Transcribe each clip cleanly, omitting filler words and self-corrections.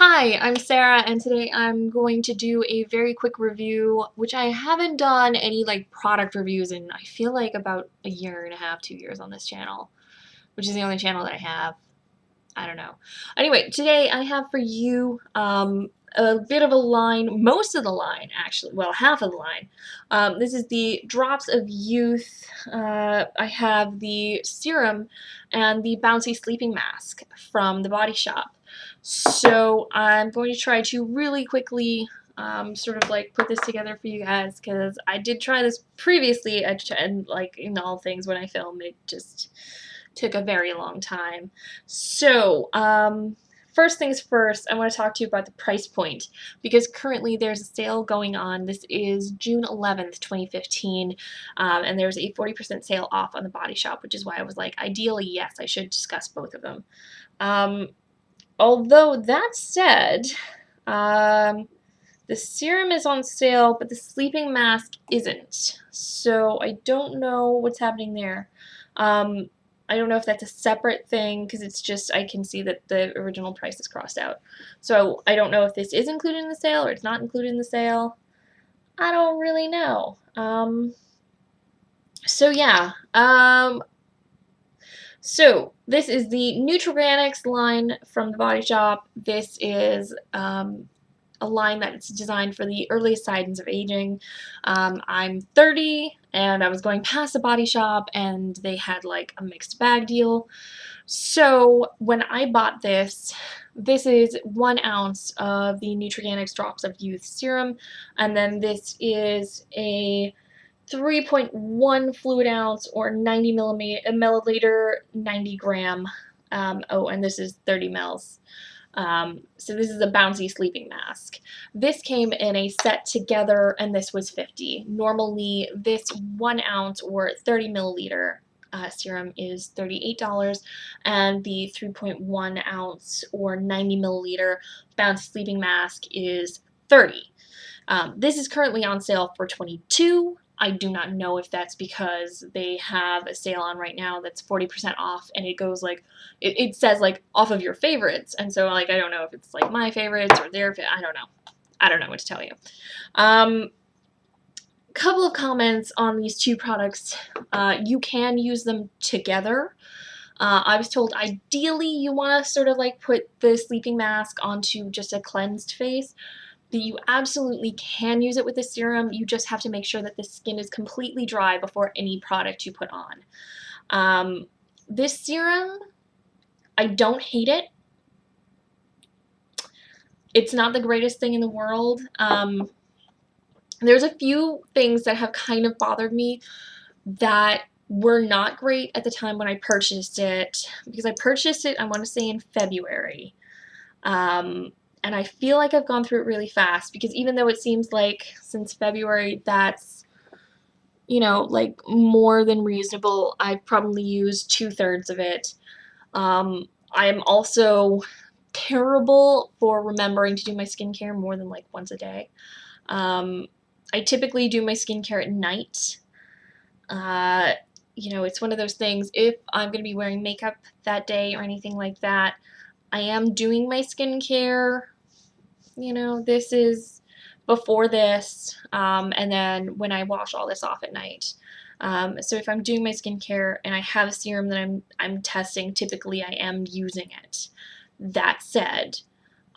Hi, I'm Sarah, and today I'm going to do a very quick review, which I haven't done any product reviews in I feel like about a year and a half, 2 years on this channel, which is the only channel that I have. I don't know. Anyway, today I have for you a bit of a line, most of the line actually, well, half of the line. This is the Drops of Youth. I have the Serum and the Bouncy Sleeping Mask from the Body Shop. So I'm going to try to really quickly sort of put this together for you guys, because I did try this previously, and in all things when I film, it just took a very long time. So first things first, I want to talk to you about the price point, because currently there's a sale going on. This is June 11th, 2015, and there's a 40% sale off on the Body Shop, which is why I was like, ideally, yes, I should discuss both of them. Although that said, the serum is on sale, but the sleeping mask isn't. So I don't know what's happening there. I don't know if that's a separate thing, because it's just, I can see that the original price is crossed out. So I don't know if this is included in the sale or it's not included in the sale. I don't really know. So yeah. So this is the Nutriganics line from the Body Shop. This is a line that's designed for the earliest signs of aging. I'm 30 and I was going past the Body Shop and they had like a mixed bag deal. So when I bought this, this is 1 ounce of the Nutriganics Drops of Youth Serum, and then this is a 3.1 fluid ounce or 90 milliliter, 90 gram. Oh, and this is 30 mils. So this is a Bouncy sleeping mask. This came in a set together, and this was $50. Normally, this 1 ounce or 30 milliliter serum is $38, and the 3.1 ounce or 90 milliliter Bouncy sleeping mask is $30. This is currently on sale for $22. I do not know if that's because they have a sale on right now that's 40% off, and it goes it says off of your favorites, and so I don't know if it's my favorites or their I don't know. I don't know what to tell you. Couple of comments on these two products. You can use them together. I was told ideally you want to sort of put the sleeping mask onto just a cleansed face. That you absolutely can use it with the serum. You just have to make sure that the skin is completely dry before any product you put on. This serum, I don't hate it. It's not the greatest thing in the world. There's a few things that have kind of bothered me that were not great at the time when I purchased it, because I purchased it, I want to say, in February. And I feel like I've gone through it really fast, because even though it seems like since February that's, more than reasonable, I've probably used 2/3 of it. I am also terrible for remembering to do my skincare more than once a day. I typically do my skincare at night. It's one of those things, if I'm going to be wearing makeup that day or anything like that, I am doing my skincare, this is before this, and then when I wash all this off at night. So if I'm doing my skincare and I have a serum that I'm testing, typically I am using it. That said,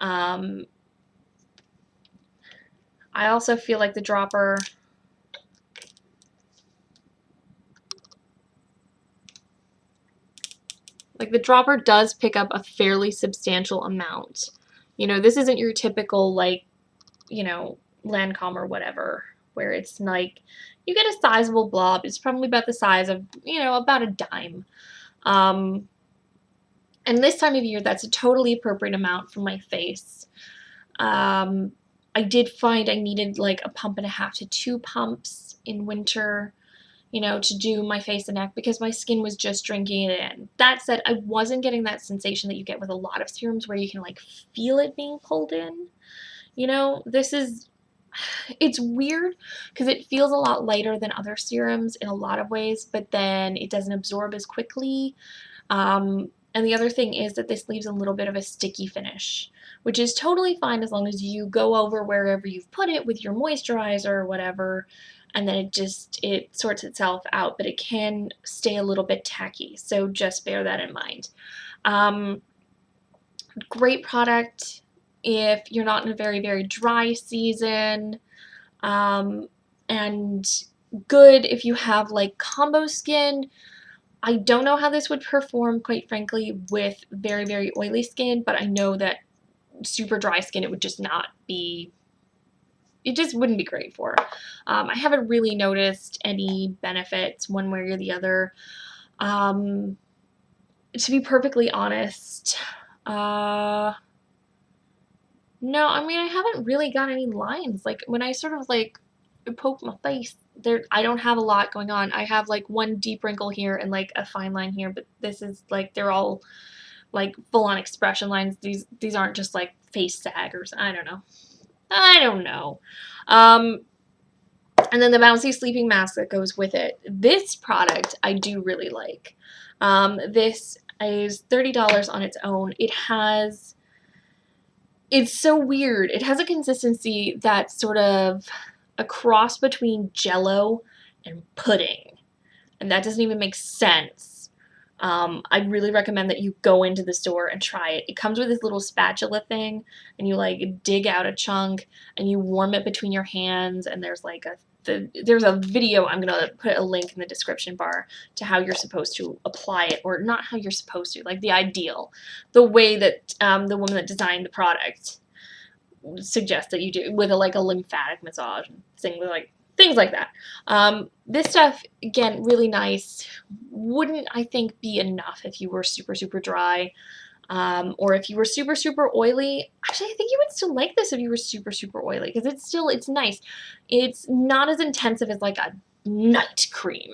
I also feel like the dropper, does pick up a fairly substantial amount. This isn't your typical, Lancome or whatever, where it's you get a sizable blob. It's probably about the size of, about a dime. And this time of year, that's a totally appropriate amount for my face. I did find I needed a 1.5 to 2 pumps in winter, to do my face and neck, because my skin was just drinking it in. That said, I wasn't getting that sensation that you get with a lot of serums where you can feel it being pulled in. It's weird because it feels a lot lighter than other serums in a lot of ways, but then it doesn't absorb as quickly. And the other thing is that this leaves a little bit of a sticky finish, which is totally fine as long as you go over wherever you've put it with your moisturizer or whatever, and then it sorts itself out, but it can stay a little bit tacky, so just bear that in mind. Great product if you're not in a very, very dry season, and good if you have like combo skin. I don't know how this would perform, quite frankly, with very, very oily skin, but I know that super dry skin, it would just not be, it just wouldn't be great for. I haven't really noticed any benefits one way or the other. To be perfectly honest, no, I mean, I haven't really got any lines. Like, when I sort of, like, poke my face, I don't have a lot going on. I have, like, one deep wrinkle here and, like, a fine line here, but this is, like, they're all, like, full-on expression lines. These aren't just, like, face saggers. I don't know. I don't know. And then the Bouncy sleeping mask that goes with it. This product I do really like. This is $30 on its own. It's so weird. It has a consistency that's sort of a cross between Jell-O and pudding. And that doesn't even make sense. I really recommend that you go into the store and try it. It comes with this little spatula thing, and you like dig out a chunk and you warm it between your hands, and there's like there's a video. I'm gonna put a link in the description bar to how you're supposed to apply it, or not how you're supposed to, like the ideal, the way that the woman that designed the product suggests that you do, with like a lymphatic massage and things like that. This stuff, again, really nice. Wouldn't, I think, be enough if you were super, super dry. Or if you were super, super oily. Actually, I think you would still like this if you were super, super oily, because it's nice. It's not as intensive as like a night cream.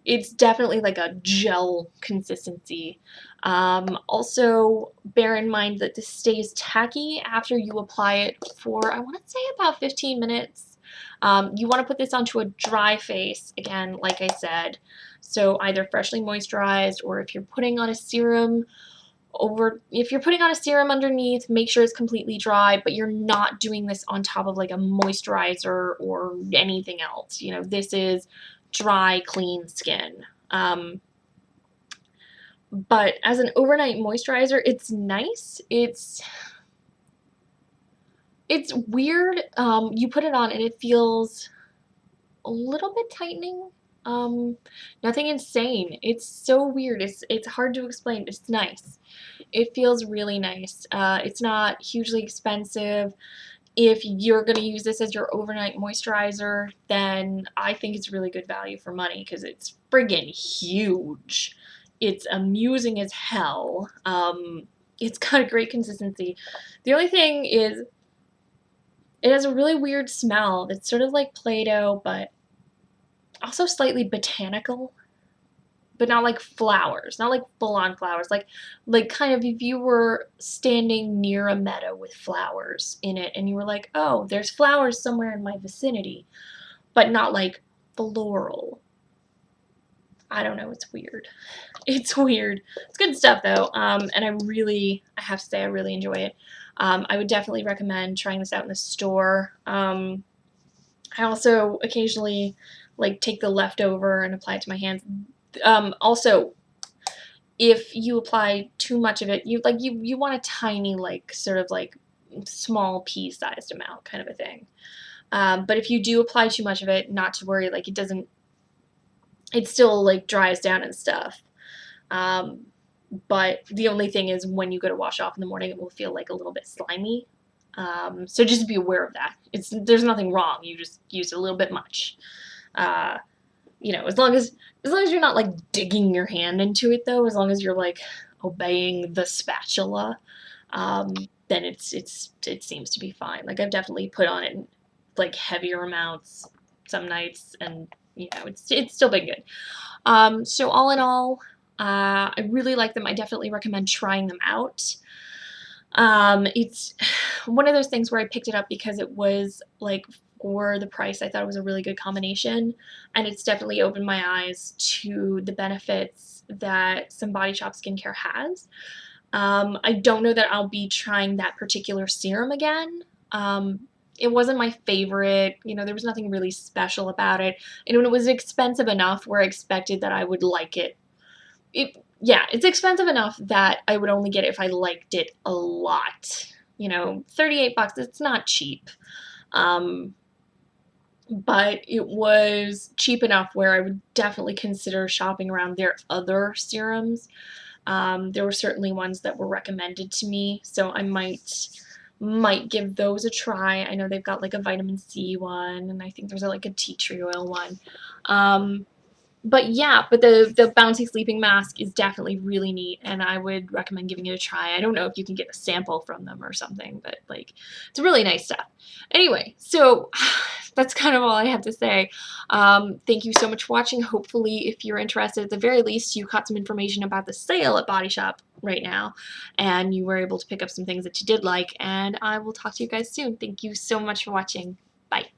It's definitely like a gel consistency. Also, bear in mind that this stays tacky after you apply it for, I want to say, about 15 minutes. You want to put this onto a dry face, again, like I said. So either freshly moisturized, or if you're putting on a serum underneath, make sure it's completely dry, but you're not doing this on top of like a moisturizer or anything else. You know, this is dry, clean skin. But as an overnight moisturizer, it's nice. It's weird. You put it on and it feels a little bit tightening. Nothing insane. It's so weird. It's hard to explain. It's nice. It feels really nice. It's not hugely expensive. If you're going to use this as your overnight moisturizer, then I think it's really good value for money, because it's friggin' huge. It's amusing as hell. It's got a great consistency. The only thing is, it has a really weird smell that's sort of like Play-Doh, but also slightly botanical, but not like flowers, not like full-on flowers, like kind of if you were standing near a meadow with flowers in it and you were like, oh, there's flowers somewhere in my vicinity, but not like floral. I don't know, it's weird. It's weird. It's good stuff though, and I have to say, I really enjoy it. I would definitely recommend trying this out in the store. I also occasionally like take the leftover and apply it to my hands. Also, if you apply too much of it, you want a tiny, like, sort of like small pea-sized amount kind of a thing. But if you do apply too much of it, not to worry, like it still like dries down and stuff. But the only thing is, when you go to wash off in the morning, it will feel like a little bit slimy. So just be aware of that. There's nothing wrong. You just used a little bit much. You know, as long as you're not like digging your hand into it, though, as long as you're like obeying the spatula, then it seems to be fine. Like, I've definitely put on it like heavier amounts some nights, and you know, it's still been good. So all in all, I really like them. I definitely recommend trying them out. It's one of those things where I picked it up because it was like for the price. I thought it was a really good combination, and it's definitely opened my eyes to the benefits that some Body Shop skincare has. I don't know that I'll be trying that particular serum again. It wasn't my favorite. You know, there was nothing really special about it. And when it was expensive enough where I expected that I would like it, yeah, it's expensive enough that I would only get it if I liked it a lot. You know, 38 bucks, it's not cheap. But it was cheap enough where I would definitely consider shopping around their other serums. There were certainly ones that were recommended to me, so I might give those a try. I know they've got like a vitamin C one, and I think there's like a tea tree oil one. But yeah, but the Bouncy sleeping mask is definitely really neat, and I would recommend giving it a try. I don't know if you can get a sample from them or something, but like, it's really nice stuff. Anyway, so that's kind of all I have to say. Thank you so much for watching. Hopefully, if you're interested, at the very least, you caught some information about the sale at Body Shop right now, and you were able to pick up some things that you did like, and I will talk to you guys soon. Thank you so much for watching. Bye.